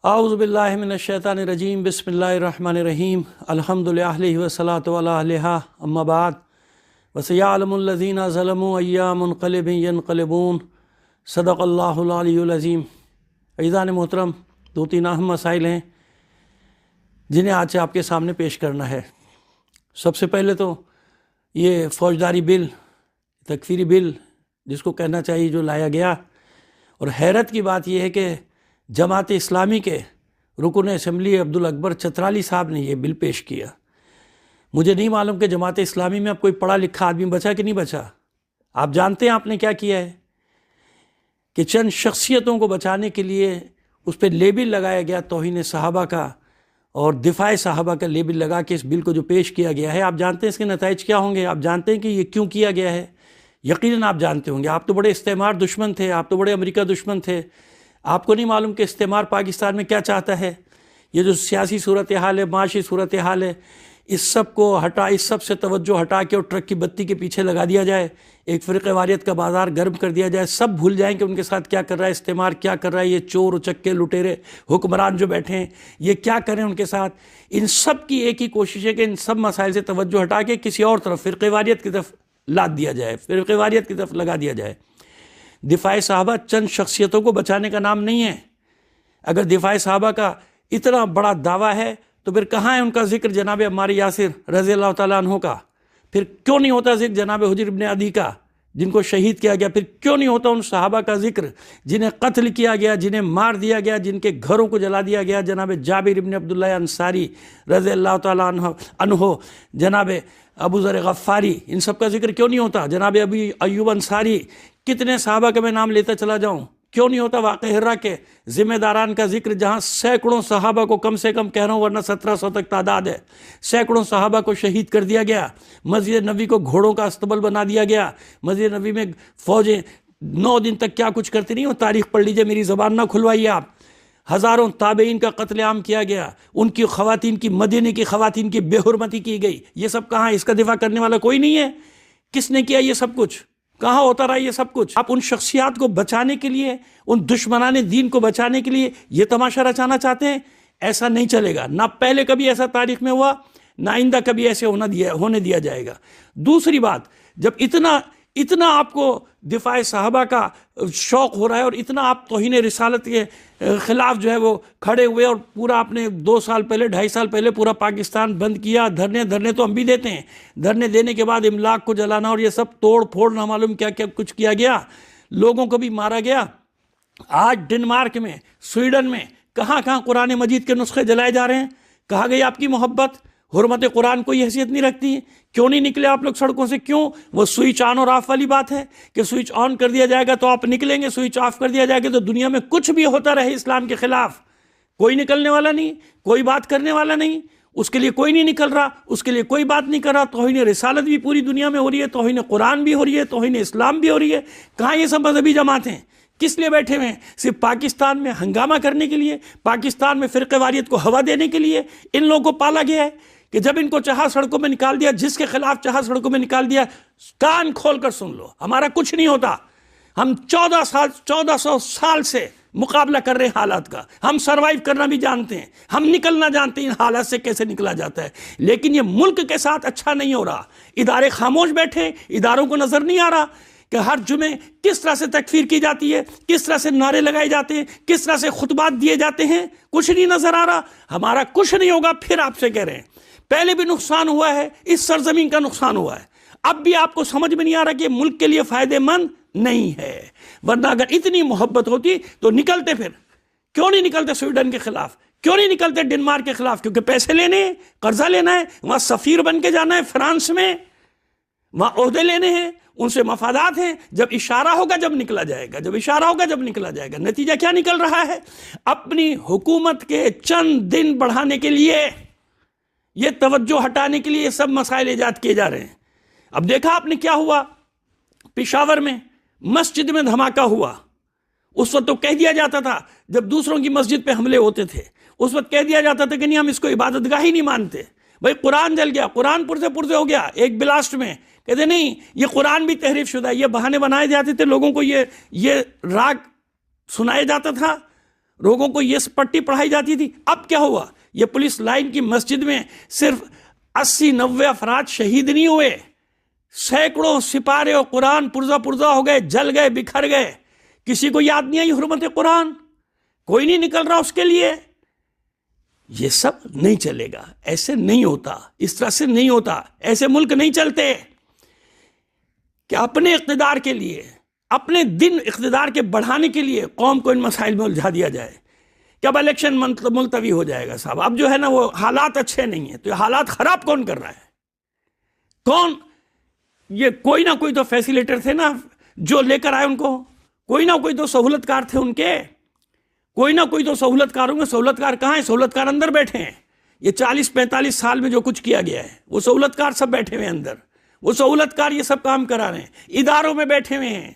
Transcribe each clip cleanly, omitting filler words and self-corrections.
اعوذ باللہ من الشیطان الرجیم بسم اللہ الرحمن الرحیم الحمدللہ والصلاۃ علی اہلھا اما بعد وسیعلم الذین ظلموا ای منقلب ینقلبون صدق اللہ العلی العظیم۔ عزیزان محترم، دو تین اہم مسائل ہیں جنہیں آج سے آپ کے سامنے پیش کرنا ہے۔ سب سے پہلے تو یہ فوجداری بل، تکفیری بل جس کو کہنا چاہیے، جو لایا گیا، اور حیرت کی بات یہ ہے کہ جماعت اسلامی کے رکن اسمبلی عبدالاکبر چترالی صاحب نے یہ بل پیش کیا۔ مجھے نہیں معلوم کہ جماعت اسلامی میں اب کوئی پڑھا لکھا آدمی بچا کہ نہیں بچا۔ آپ جانتے ہیں آپ نے کیا کیا ہے کہ چند شخصیتوں کو بچانے کے لیے اس پہ لیبل لگایا گیا توہین صحابہ کا اور دفاع صحابہ کا لیبل لگا کے اس بل کو جو پیش کیا گیا ہے، آپ جانتے ہیں اس کے نتائج کیا ہوں گے؟ آپ جانتے ہیں کہ یہ کیوں کیا گیا ہے؟ یقیناً آپ جانتے ہوں گے۔ آپ تو بڑے استعمار دشمن تھے، آپ تو بڑے امریکہ دشمن تھے۔ آپ کو نہیں معلوم کہ استعمار پاکستان میں کیا چاہتا ہے؟ یہ جو سیاسی صورتحال ہے، معاشی صورتحال ہے، اس سب کو ہٹا، اس سب سے توجہ ہٹا کے اور ٹرک کی بتی کے پیچھے لگا دیا جائے، ایک فرقہ واریت کا بازار گرم کر دیا جائے، سب بھول جائیں کہ ان کے ساتھ کیا کر رہا ہے استعمار، کیا کر رہا ہے یہ چور اچکے لٹیرے حکمران جو بیٹھے ہیں، یہ کیا کریں ان کے ساتھ۔ ان سب کی ایک ہی کوشش ہے کہ ان سب مسائل سے توجہ ہٹا کے کسی اور طرف فرقہ واریت کی طرف لاد دیا جائے، فرقہ واریت کی طرف لگا دیا جائے۔ دفاع صحابہ چند شخصیتوں کو بچانے کا نام نہیں ہے۔ اگر دفاع صحابہ کا اتنا بڑا دعویٰ ہے تو پھر کہاں ہے ان کا ذکر جناب عمار یاسر رضی اللہ تعالیٰ عنہ کا؟ پھر کیوں نہیں ہوتا ذکر جناب حجر ابن عدی کا جن کو شہید کیا گیا؟ پھر کیوں نہیں ہوتا ان صحابہ کا ذکر جنہیں قتل کیا گیا، جنہیں مار دیا گیا، جن کے گھروں کو جلا دیا گیا؟ جناب جابر ابن عبداللہ انصاری رضی اللہ تعالیٰ عنہ، جناب ابو ذر غفاری، ان سب کا ذکر کیوں نہیں ہوتا؟ جناب ابی ایوب انصاری، کتنے صحابہ کا میں نام لیتا چلا جاؤں، کیوں نہیں ہوتا؟ واقعہ ہرہ کے ذمہ داران کا ذکر جہاں سینکڑوں صحابہ کو، کم سے کم کہہ رہا ہوں ورنہ 1700 تک تعداد ہے، سینکڑوں صحابہ کو شہید کر دیا گیا، مسجد نبی کو گھوڑوں کا استبل بنا دیا گیا، مسجد نبی میں فوجیں 9 دن تک کیا کچھ کرتی نہیں، وہ تاریخ پڑھ لیجئے، میری زبان نہ کھلوائیے آپ۔ ہزاروں تابعین کا قتل عام کیا گیا، ان کی خواتین کی، مدینے کی خواتین کی بے حرمتی کی گئی، یہ سب کہاں؟ اس کا دفاع کرنے والا کوئی نہیں ہے۔ کس نے کیا یہ سب کچھ؟ کہاں ہوتا رہا یہ سب کچھ؟ آپ ان شخصیات کو بچانے کے لیے، ان دشمنان دین کو بچانے کے لیے یہ تماشا رچانا چاہتے ہیں؟ ایسا نہیں چلے گا، نہ پہلے کبھی ایسا تاریخ میں ہوا، نہ آئندہ کبھی ایسے ہونے دیا جائے گا۔ دوسری بات، جب اتنا آپ کو دفاع صحابہ کا شوق ہو رہا ہے اور اتنا آپ توہین رسالت کے خلاف جو ہے وہ کھڑے ہوئے، اور پورا آپ نے 2 سال پہلے، 2.5 سال پہلے پورا پاکستان بند کیا، دھرنے تو ہم بھی دیتے ہیں، دھرنے دینے کے بعد املاک کو جلانا اور یہ سب توڑ پھوڑ نہ معلوم کیا کیا کچھ کیا گیا، لوگوں کو بھی مارا گیا۔ آج ڈنمارک میں، سویڈن میں، کہاں قرآن مجید کے نسخے جلائے جا رہے ہیں۔ کہاں گئی آپ کی محبت؟ حرمت قرآن کوئی حیثیت نہیں رکھتی ہے؟ کیوں نہیں نکلے آپ لوگ سڑکوں سے؟ کیوں؟ وہ سوئچ آن اور آف والی بات ہے کہ سوئچ آن کر دیا جائے گا تو آپ نکلیں گے، سوئچ آف کر دیا جائے گا تو دنیا میں کچھ بھی ہوتا رہے اسلام کے خلاف کوئی نکلنے والا نہیں، کوئی بات کرنے والا نہیں، اس کے لیے کوئی نہیں نکل رہا، اس کے لیے کوئی بات نہیں کر رہا۔ توہین رسالت بھی پوری دنیا میں ہو رہی ہے، توہین قرآن بھی ہو رہی ہے، توہین اسلام بھی ہو رہی ہے۔ کہاں یہ سب مذہبی جماعتیں؟ کس لیے بیٹھے ہوئے ہیں؟ صرف پاکستان میں ہنگامہ کرنے کے لیے، پاکستان میں فرقہ واریت کو ہوا دینے کے لیے ان لوگوں کو پالا گیا ہے کہ جب ان کو چاہا سڑکوں میں نکال دیا، جس کے خلاف چاہا سڑکوں میں نکال دیا۔ کان کھول کر سن لو، ہمارا کچھ نہیں ہوتا۔ ہم 1400 سال سے مقابلہ کر رہے ہیں حالات کا، ہم سروائیو کرنا بھی جانتے ہیں، ہم نکلنا جانتے ہیں ان حالات سے کیسے نکلا جاتا ہے، لیکن یہ ملک کے ساتھ اچھا نہیں ہو رہا۔ ادارے خاموش بیٹھے، اداروں کو نظر نہیں آ رہا کہ ہر جمعے کس طرح سے تکفیر کی جاتی ہے، کس طرح سے نعرے لگائے جاتے ہیں، کس طرح سے خطبات دیے جاتے ہیں۔ کچھ نہیں نظر آ رہا۔ ہمارا کچھ نہیں ہوگا، پھر آپ سے کہہ رہے ہیں پہلے بھی نقصان ہوا ہے، اس سرزمین کا نقصان ہوا ہے، اب بھی آپ کو سمجھ میں نہیں آ رہا کہ ملک کے لیے فائدہ مند نہیں ہے۔ ورنہ اگر اتنی محبت ہوتی تو نکلتے، پھر کیوں نہیں نکلتے سویڈن کے خلاف؟ کیوں نہیں نکلتے ڈنمارک کے خلاف؟ کیونکہ پیسے لینے ہیں، قرضہ لینا ہے، وہاں سفیر بن کے جانا ہے فرانس میں، وہاں عہدے لینے ہیں، ان سے مفادات ہیں۔ جب اشارہ ہوگا جب نکلا جائے گا، جب اشارہ ہوگا جب نکلا جائے گا۔ نتیجہ کیا نکل رہا ہے؟ اپنی حکومت کے چند دن بڑھانے کے لیے، یہ توجہ ہٹانے کے لیے یہ سب مسائل ایجاد کیے جا رہے ہیں۔ اب دیکھا آپ نے کیا ہوا پشاور میں، مسجد میں دھماکہ ہوا۔ اس وقت تو کہہ دیا جاتا تھا، جب دوسروں کی مسجد پہ حملے ہوتے تھے اس وقت کہہ دیا جاتا تھا کہ نہیں، ہم اس کو عبادت گاہ ہی نہیں مانتے۔ بھائی قرآن جل گیا، قرآن پرزے ہو گیا ایک بلاسٹ میں، کہتے نہیں یہ قرآن بھی تحریف شدہ ہے۔ یہ بہانے بنائے جاتے تھے، لوگوں کو یہ راگ سنایا جاتا تھا، لوگوں کو یہ پٹی پڑھائی جاتی تھی. اب کیا ہوا؟ یہ پولیس لائن کی مسجد میں صرف 80-90 افراد شہید نہیں ہوئے، سینکڑوں سپارے اور قرآن پرزہ پرزہ ہو گئے، جل گئے، بکھر گئے. کسی کو یاد نہیں آئی حرمت قرآن؟ کوئی نہیں نکل رہا اس کے لیے. یہ سب نہیں چلے گا، ایسے نہیں ہوتا، اس طرح سے نہیں ہوتا. ایسے ملک نہیں چلتے کہ اپنے اقتدار کے لیے، اپنے دن اقتدار کے بڑھانے کے لیے قوم کو ان مسائل میں الجھا دیا جائے کہ اب الیکشن ملتوی ہو جائے گا. صاحب اب جو ہے نا وہ حالات اچھے نہیں ہیں، تو یہ حالات خراب کون کر رہا ہے؟ کون؟ یہ کوئی نہ کوئی تو فیسیلیٹر تھے نا جو لے کر آئے ان کو، کوئی نہ کوئی تو سہولت کار تھے ان کے، کوئی نہ کوئی تو سہولت کار ہوں گے. سہولت کار کہاں ہیں؟ سہولت کار اندر بیٹھے ہیں. یہ 40-45 سال میں جو کچھ کیا گیا ہے وہ سہولت کار سب بیٹھے ہوئے ہیں اندر، وہ سہولت کار یہ سب کام کرا رہے ہیں، اداروں میں بیٹھے ہوئے ہیں.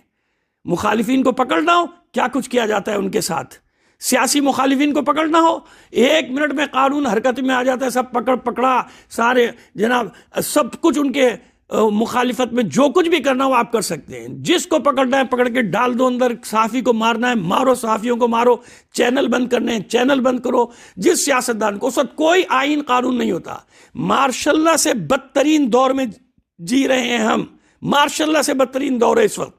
مخالفین کو پکڑنا ہو کیا کچھ کیا جاتا ہے ان کے ساتھ. سیاسی مخالفین کو پکڑنا ہو 1 منٹ میں قانون حرکت میں آ جاتا ہے. سب پکڑا سارے جناب، سب کچھ ان کے مخالفت میں جو کچھ بھی کرنا ہو آپ کر سکتے ہیں. جس کو پکڑنا ہے پکڑ کے ڈال دو اندر. صحافی کو مارنا ہے مارو، صحافیوں کو مارو. چینل بند کرنے ہیں چینل بند کرو. جس سیاستدان کو، اس وقت کوئی آئین قانون نہیں ہوتا. مارشاء اللہ سے بدترین دور میں جی رہے ہیں ہم. مارشاء اللہ سے بدترین دور ہے اس وقت.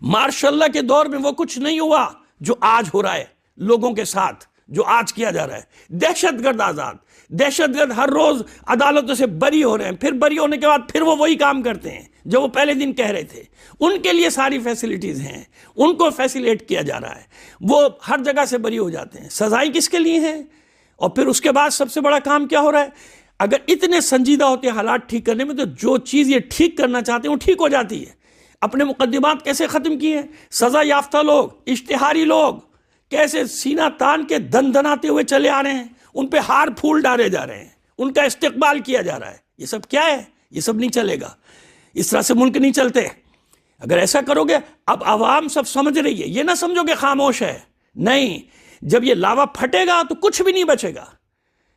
مارشاء اللہ کے دور میں وہ کچھ نہیں ہوا جو آج ہو رہا ہے لوگوں کے ساتھ، جو آج کیا جا رہا ہے. دہشت گرد آزاد، دہشت گرد ہر روز عدالتوں سے بری ہو رہے ہیں، پھر بری ہونے کے بعد پھر وہ وہی کام کرتے ہیں جو وہ پہلے دن کہہ رہے تھے. ان کے لیے ساری فیسلٹیز ہیں، ان کو فیسیلیٹ کیا جا رہا ہے، وہ ہر جگہ سے بری ہو جاتے ہیں. سزائیں کس کے لیے ہیں؟ اور پھر اس کے بعد سب سے بڑا کام کیا ہو رہا ہے؟ اگر اتنے سنجیدہ ہوتے ہیں حالات ٹھیک کرنے میں، تو جو چیز یہ ٹھیک کرنا چاہتے ہیں وہ ٹھیک ہو جاتی ہے. اپنے مقدمات کیسے ختم کیے؟ سزا یافتہ لوگ، اشتہاری لوگ کیسے سینہ تان کے دن دناتے ہوئے چلے آ رہے ہیں، ان پہ ہار پھول ڈالے جا رہے ہیں، ان کا استقبال کیا جا رہا ہے. یہ سب کیا ہے؟ یہ سب نہیں چلے گا. اس طرح سے ملک نہیں چلتے. اگر ایسا کرو گے، اب عوام سب سمجھ رہی ہے، یہ نہ سمجھو کہ خاموش ہے. نہیں، جب یہ لاوا پھٹے گا تو کچھ بھی نہیں بچے گا.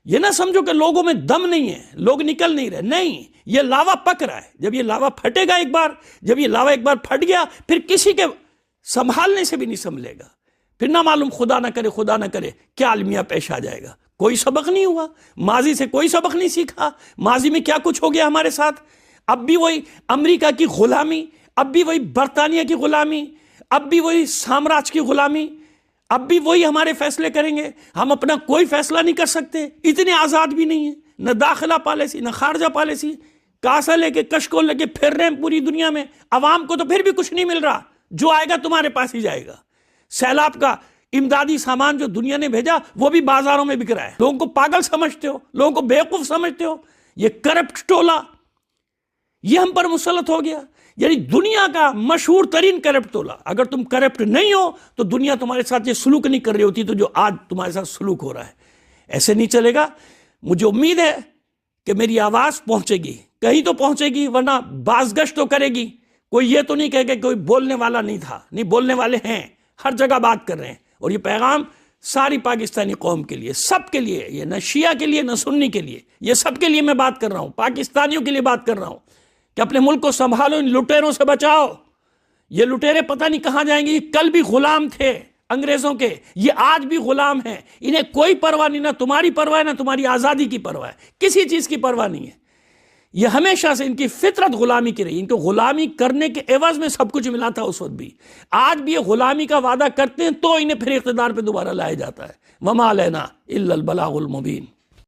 یہ نہ سمجھو کہ لوگوں میں دم نہیں ہے، لوگ نکل نہیں رہے. نہیں، یہ لاوا پک رہا ہے. جب یہ لاوا پھٹے گا ایک بار، جب یہ لاوا ایک بار پھٹ گیا، پھر کسی کے سنبھالنے سے بھی نہیں سنبھلے گا. پھر نہ معلوم خدا نہ کرے کیا المیہ پیش آ جائے گا. کوئی سبق نہیں ہوا، ماضی سے کوئی سبق نہیں سیکھا. ماضی میں کیا کچھ ہو گیا ہمارے ساتھ. اب بھی وہی امریکہ کی غلامی، اب بھی وہی برطانیہ کی غلامی، اب بھی وہی سامراج کی غلامی، اب بھی وہی ہمارے فیصلے کریں گے. ہم اپنا کوئی فیصلہ نہیں کر سکتے، اتنے آزاد بھی نہیں ہیں. نہ داخلہ پالیسی نہ خارجہ پالیسی. کاسا لے کے کشکول لے کے پھر رہے ہیں پوری دنیا میں. عوام کو تو پھر بھی کچھ نہیں مل رہا. جو آئے گا تمہارے پاس ہی جائے گا. سیلاب کا امدادی سامان جو دنیا نے بھیجا وہ بھی بازاروں میں بک رہا ہے. لوگوں کو پاگل سمجھتے ہو، لوگوں کو بیوقوف سمجھتے ہو. یہ کرپٹ ٹولہ یہ ہم پر مسلط ہو گیا. یعنی دنیا کا مشہور ترین کرپٹ ٹولہ. اگر تم کرپٹ نہیں ہو تو دنیا تمہارے ساتھ یہ سلوک نہیں کر رہی ہوتی تو جو آج تمہارے ساتھ سلوک ہو رہا ہے. ایسے نہیں چلے گا. مجھے امید ہے کہ میری آواز پہنچے گی، کہیں تو پہنچے گی، ورنہ بازگشت تو کرے گی. کوئی یہ تو نہیں کہے کہ کوئی بولنے والا نہیں تھا. نہیں، بولنے والے ہیں، ہر جگہ بات کر رہے ہیں. اور یہ پیغام ساری پاکستانی قوم کے لیے، سب کے لیے، یہ نہ شیعہ کے لیے نہ سنی کے لیے، یہ سب کے لیے میں بات کر رہا ہوں. پاکستانیوں کے لیے بات کر رہا ہوں کہ اپنے ملک کو سنبھالو، ان لٹیروں سے بچاؤ. یہ لٹیرے پتہ نہیں کہاں جائیں گے. یہ کل بھی غلام تھے انگریزوں کے، یہ آج بھی غلام ہیں. انہیں کوئی پرواہ نہیں، نہ تمہاری پرواہ نہ تمہاری آزادی کی پرواہ ہے. کسی چیز کی پرواہ نہیں ہے. یہ ہمیشہ سے ان کی فطرت غلامی کی رہی. ان کو غلامی کرنے کے عوض میں سب کچھ ملا تھا اس وقت بھی. آج بھی یہ غلامی کا وعدہ کرتے ہیں تو انہیں پھر اقتدار پہ دوبارہ لایا جاتا ہے. وما علینا الا البلاغ المبین.